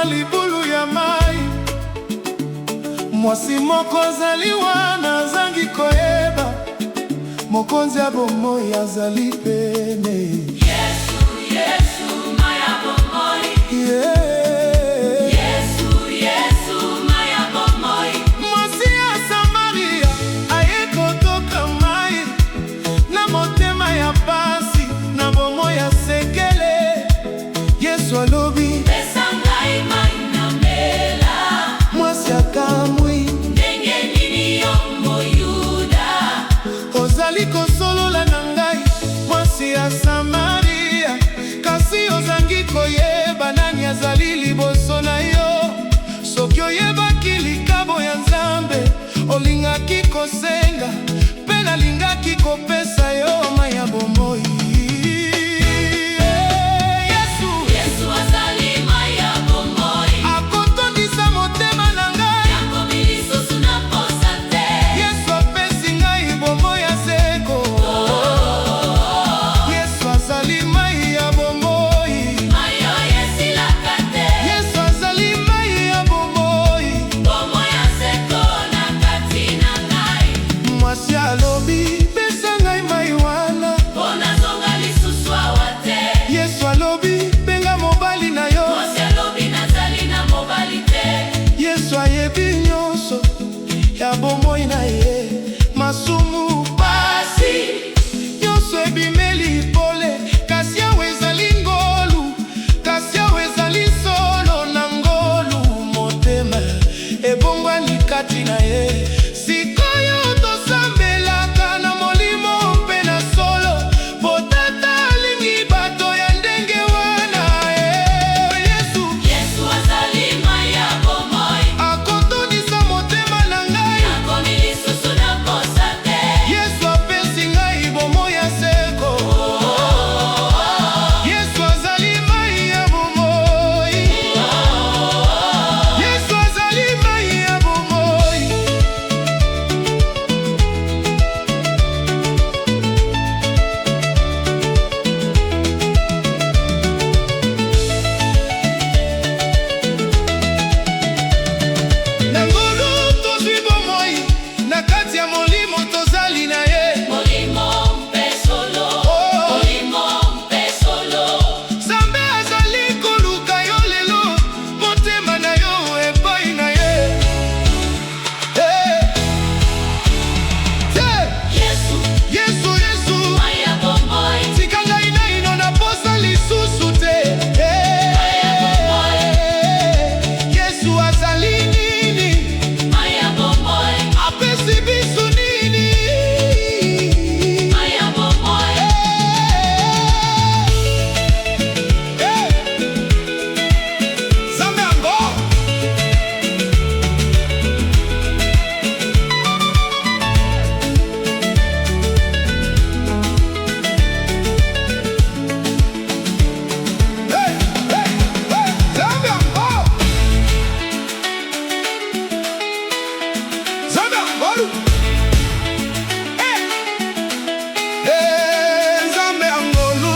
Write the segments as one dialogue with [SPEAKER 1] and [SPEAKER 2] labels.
[SPEAKER 1] na libulu ya mai. Mwasi moko azaliwa na zangi koyeba, mokonzi ya bomoi azali pene.
[SPEAKER 2] Yesu, Yesu, maya bomoi. Yesu, Yesu, maya bomoi.
[SPEAKER 1] Mwasi ya Samaria aye kotoka mai, na motema ya pasi na bomoi ya sekele. Yesu alobi
[SPEAKER 2] pesa ngai mai na mela.
[SPEAKER 1] Mwasi akamwi
[SPEAKER 2] ndenge nini yo moyuda
[SPEAKER 1] ozali kosolola na ngai, mwasi ya Samaria, kasi ozangi koyeba nani azali liboso na yo. Soki oyebaki likabo ya Nzambe, olingaki kosenga, mpe nalingaki kopesa yo mai ya bomoi.
[SPEAKER 2] Yesu azali mai ya bomoi.
[SPEAKER 1] Akotondisa motema na ngai,
[SPEAKER 2] nakomi lisusu na posa te.
[SPEAKER 1] Yesu apesi ngai bomoi ya seko. Yesu azali mai ya bomoi.
[SPEAKER 2] mai oyo esilaka te.
[SPEAKER 1] Yesu azali mai ya bomoi.
[SPEAKER 2] bomoi ya seko na kati na ngai.
[SPEAKER 1] Mwasi alobi pesa ngai mai wana,
[SPEAKER 2] mpo nazonga lisusu awa te.
[SPEAKER 1] Yesu alobi benga mobali na yo.
[SPEAKER 2] mwasi alobi nazali na mobali te.
[SPEAKER 1] Yesu ayebi nyonso ya bomoi na ye. Masumu pasi nyonso ebimeli pole, kasi awe ezali ngolu, kasi awe ezali solo na ngolu. Motema ebongwani kati na ye. Sikoyo tosambelaka na molimo mpe na solo, po Tata alingi bato ya ndenge wana. Yesu
[SPEAKER 2] Yesu azali mai ya bomoi.
[SPEAKER 1] akotondisa motema na ngai,
[SPEAKER 2] nakomi lisusu na posa te.
[SPEAKER 1] Yesu apesi ngai bomoi ya seko. Yesu azali mai ya bomoi. Yesu azali mai ya bomoi. Na ngolu tozwi bomoi, na kati ya molimo tozali na ye.
[SPEAKER 2] molimo mpe solo. molimo mpe solo.
[SPEAKER 1] Nzambe azali koluka yo lelo, motema na yo epai na ye.
[SPEAKER 2] Yesu,
[SPEAKER 1] Yesu, Yesu,
[SPEAKER 2] mai ya bomoi.
[SPEAKER 1] tika ngai naino na posa lisusu te. Yesu azali nini?
[SPEAKER 2] mai ya bomoi.
[SPEAKER 1] Apesi biso nini?
[SPEAKER 2] mai ya bomoi.
[SPEAKER 1] Nzambe yango Nzambe yango Nzambe yangolu Nzambe yangolu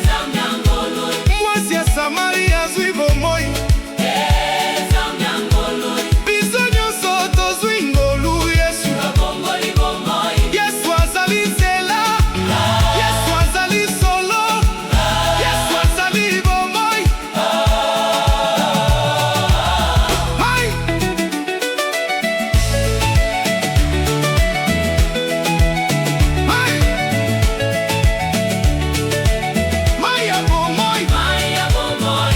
[SPEAKER 2] nzambe ya ngolu.
[SPEAKER 1] mwasi ya Samaria azwi bomoi,
[SPEAKER 2] nzambe ya ngolu.
[SPEAKER 1] biso nyonso tozwi ngolu. Yesu
[SPEAKER 2] babongoli bomoi.
[SPEAKER 1] Yesu azali nzela, Yesu azali solo, Yesu azali bomoi. Hai! Hai! Mai ya bomoi.
[SPEAKER 2] mai ya bomoi.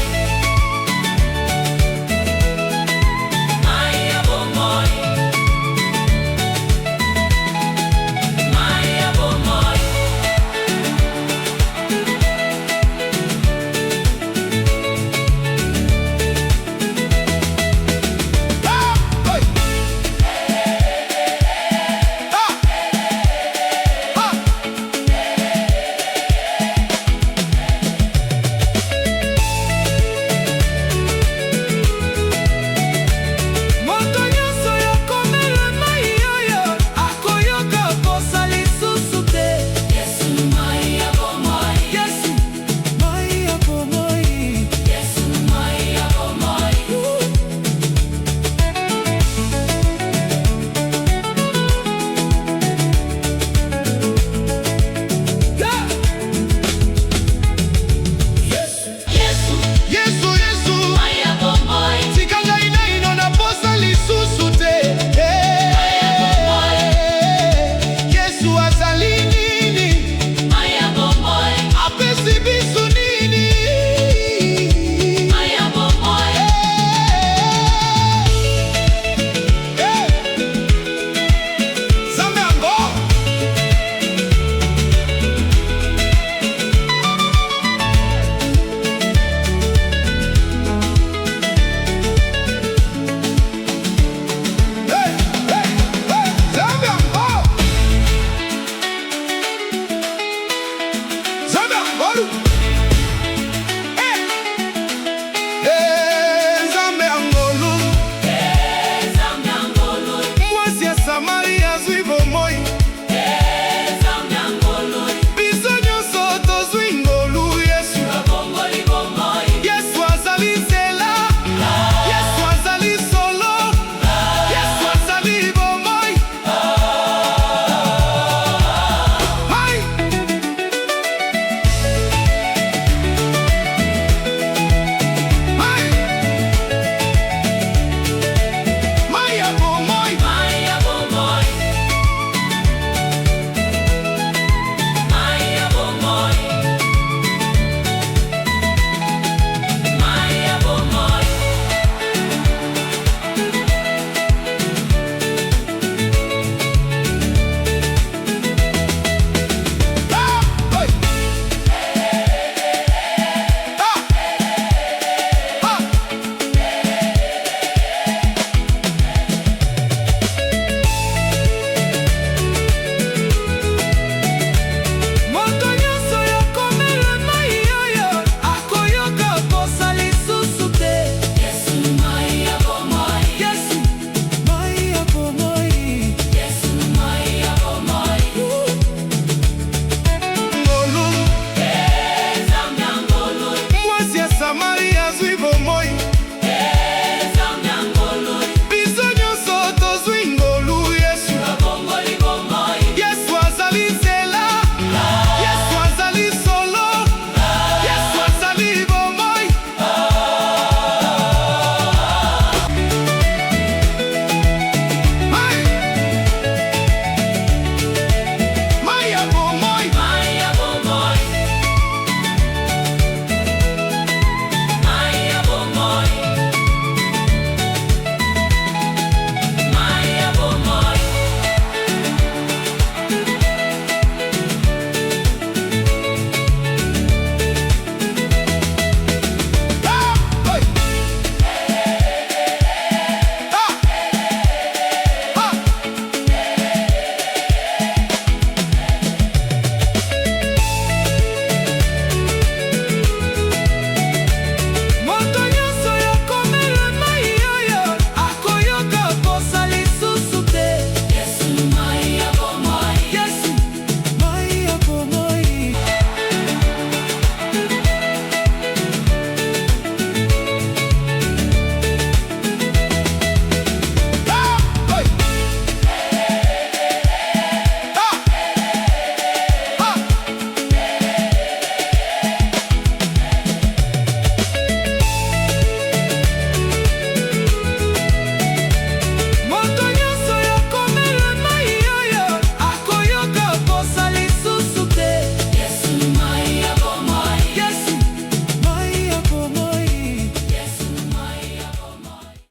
[SPEAKER 1] Maria